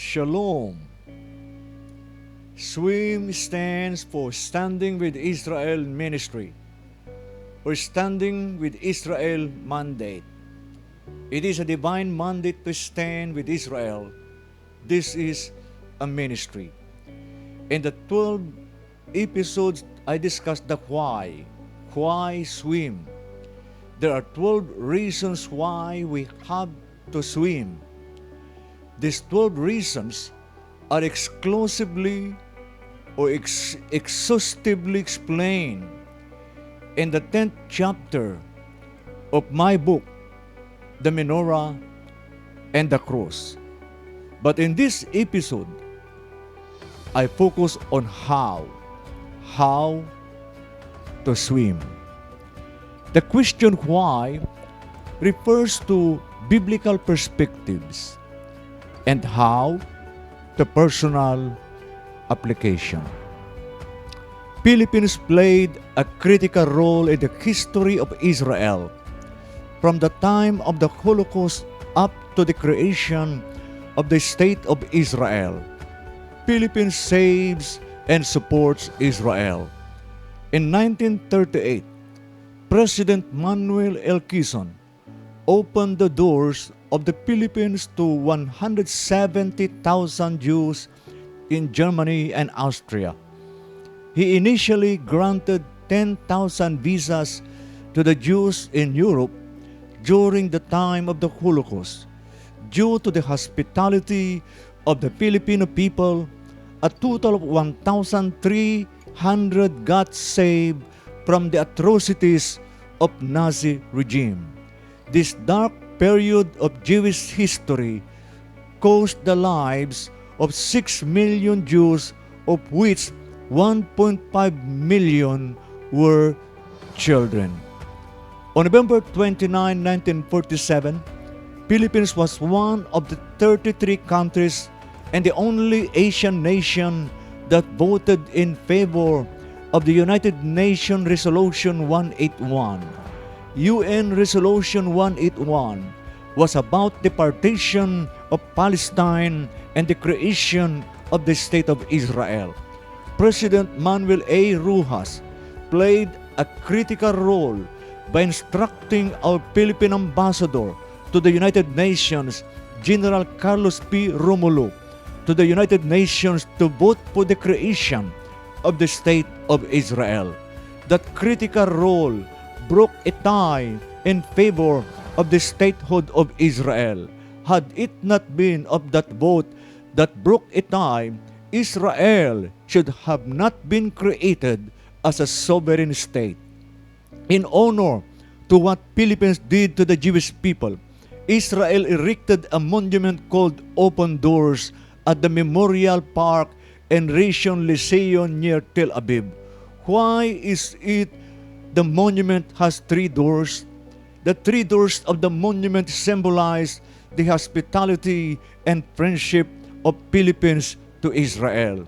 Shalom. SWIM stands for Standing with Israel Ministry or Standing with Israel Mandate. It is a divine mandate to stand with Israel. This is a ministry. In the 12 episodes, I discussed the why. Why swim? There are 12 reasons why we have to swim. These 12 reasons are exclusively or exhaustively explained in the 10th chapter of my book, The Menorah and the Cross. But in this episode, I focus on how to swim. The question why refers to biblical perspectives and how to personal application. Philippines played a critical role in the history of Israel from the time of the Holocaust up to the creation of the State of Israel. Philippines saves and supports Israel. In 1938, President Manuel L. Quezon opened the doors of the Philippines to 170,000 Jews in Germany and Austria. He initially granted 10,000 visas to the Jews in Europe during the time of the Holocaust. Due to the hospitality of the Filipino people, a total of 1,300 got saved from the atrocities of Nazi regime. This dark period of Jewish history cost the lives of 6 million Jews, of which 1.5 million were children. On November 29, 1947, Philippines was one of the 33 countries and the only Asian nation that voted in favor of the United Nations Resolution 181. UN Resolution 181 was about the partition of Palestine and the creation of the State of Israel. President Manuel A. Rojas played a critical role by instructing our Philippine ambassador to the United Nations, General Carlos P. Romulo, to the United Nations to vote for the creation of the State of Israel. That critical role broke a tie in favor of the statehood of Israel. Had it not been of that vote that broke a tie, Israel should have not been created as a sovereign state. In honor to what Philippines did to the Jewish people, Israel erected a monument called Open Doors at the Memorial Park and Rishon LeZion near Tel Aviv. Why is it the monument has 3 doors? The 3 doors of the monument symbolize the hospitality and friendship of Philippines to Israel.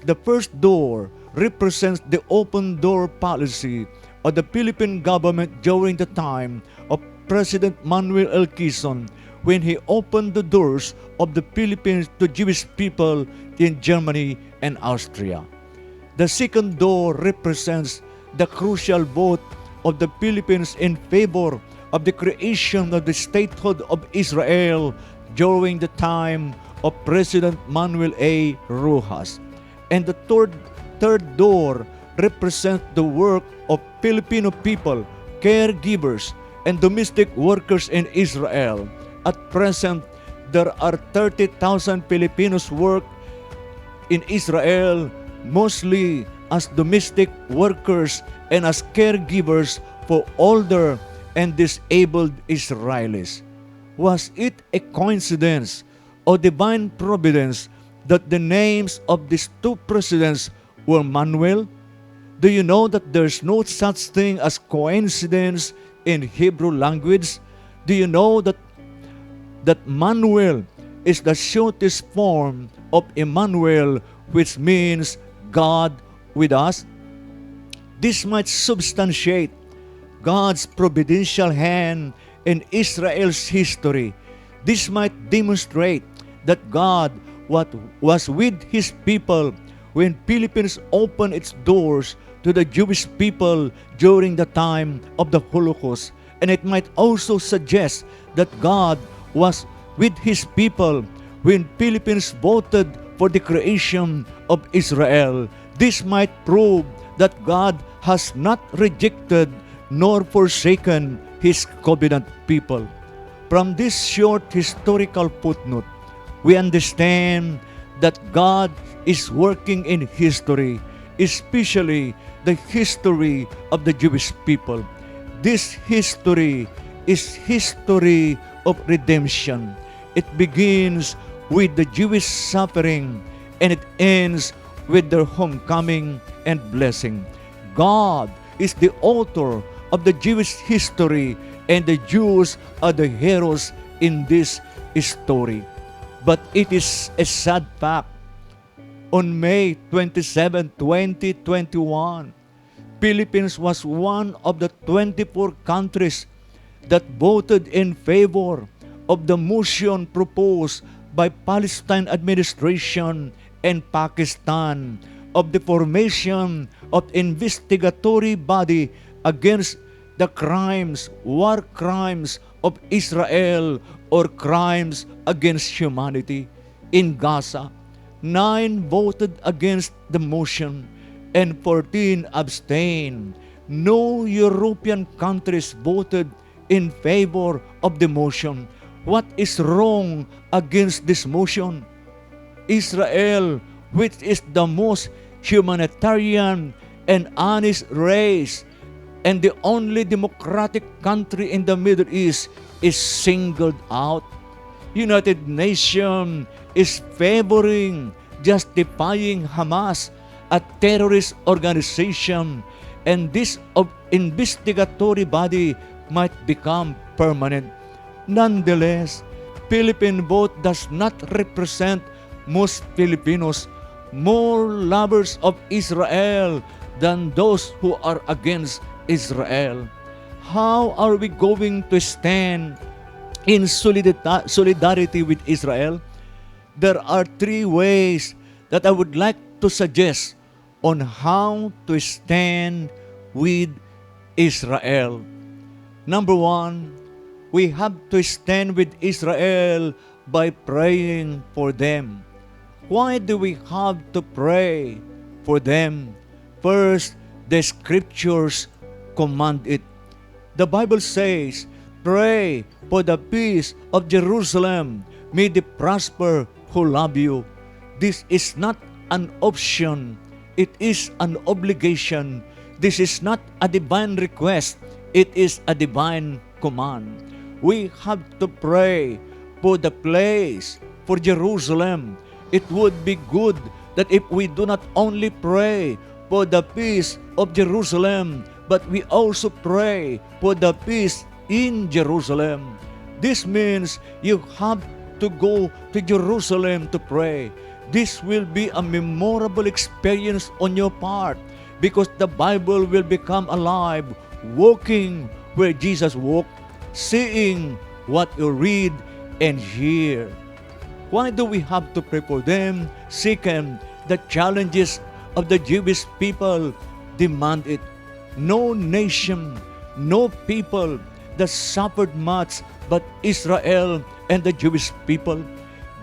The first door represents the open door policy of the Philippine government during the time of President Manuel L. Quezon, when he opened the doors of the Philippines to Jewish people in Germany and Austria. The second door represents the crucial vote of the Philippines in favor of the creation of the statehood of Israel during the time of President Manuel A. Rojas. And the third door represents the work of Filipino people, caregivers, and domestic workers in Israel. At present, there are 30,000 Filipinos work in Israel, mostly as domestic workers and as caregivers for older and disabled Israelis. Was it a coincidence or divine providence that the names of these 2 presidents were Manuel? Do you know that there's no such thing as coincidence in Hebrew language? Do you know that Manuel is the shortest form of Emmanuel, which means God with us? This might substantiate God's providential hand in Israel's history. This might demonstrate that God what was with his people when Philippines opened its doors to the Jewish people during the time of the Holocaust. And it might also suggest that God was with his people when Philippines voted for the creation of Israel. This might prove that God has not rejected nor forsaken his covenant people. From this short historical footnote, we understand that God is working in history, especially the history of the Jewish people. This history is history of redemption. It begins with the Jewish suffering and it ends with their homecoming and blessing. God is the author of the Jewish history and the Jews are the heroes in this story. But it is a sad fact. On May 27, 2021, Philippines was one of the 24 countries that voted in favor of the motion proposed by Palestine administration and Pakistan of the formation of investigatory body against the crimes, war crimes of Israel or crimes against humanity in Gaza. 9 voted against the motion and 14 abstained. No European countries voted in favor of the motion. What is wrong against this motion? Israel, which is the most humanitarian and honest race and the only democratic country in the Middle East, is singled out. United Nations is favoring, justifying Hamas, a terrorist organization, and this investigatory body might become permanent. Nonetheless, Philippine vote does not represent most Filipinos, more lovers of Israel than those who are against Israel. How are we going to stand in solidarity with Israel? There are 3 ways that I would like to suggest on how to stand with Israel. Number 1, we have to stand with Israel by praying for them. Why do we have to pray for them? First, the scriptures command it. The Bible says, pray for the peace of Jerusalem. May they prosper who love you. This is not an option. It is an obligation. This is not a divine request. It is a divine command. We have to pray for the place, for Jerusalem. It would be good that if we do not only pray for the peace of Jerusalem, but we also pray for the peace in Jerusalem. This means you have to go to Jerusalem to pray. This will be a memorable experience on your part because the Bible will become alive, walking where Jesus walked, seeing what you read and hear. Why do we have to pray for them? Second, the challenges of the Jewish people demand it. No nation, no people that suffered much but Israel and the Jewish people.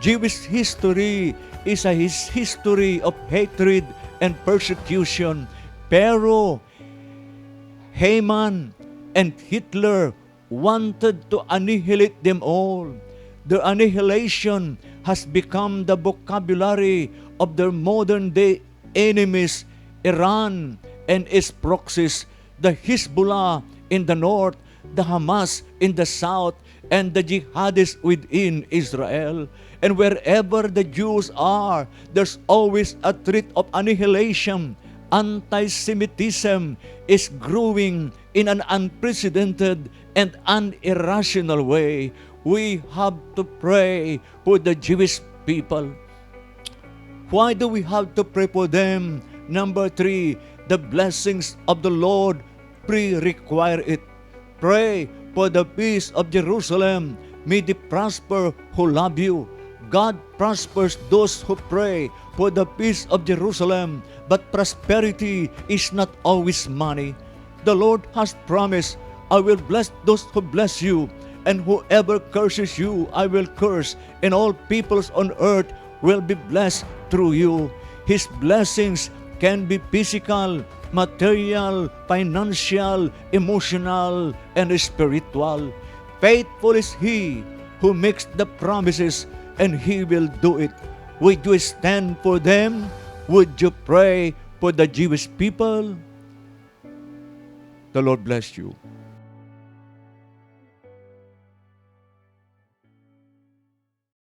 Jewish history is a history of hatred and persecution. Pharaoh, Haman, and Hitler wanted to annihilate them all. Their annihilation has become the vocabulary of their modern-day enemies, Iran and its proxies, the Hezbollah in the north, the Hamas in the south, and the jihadists within Israel. And wherever the Jews are, there's always a threat of annihilation. Anti-Semitism is growing in an unprecedented and irrational way. We have to pray for the Jewish people. Why do we have to pray for them? Number 3, the blessings of the Lord pre-require it. Pray for the peace of Jerusalem. May they prosper who love you. God prospers those who pray for the peace of Jerusalem, but prosperity is not always money. The Lord has promised, I will bless those who bless you, and whoever curses you, I will curse, and all peoples on earth will be blessed through you. His blessings can be physical, material, financial, emotional, and spiritual. Faithful is He who makes the promises, and He will do it. Would you stand for them? Would you pray for the Jewish people? The Lord bless you.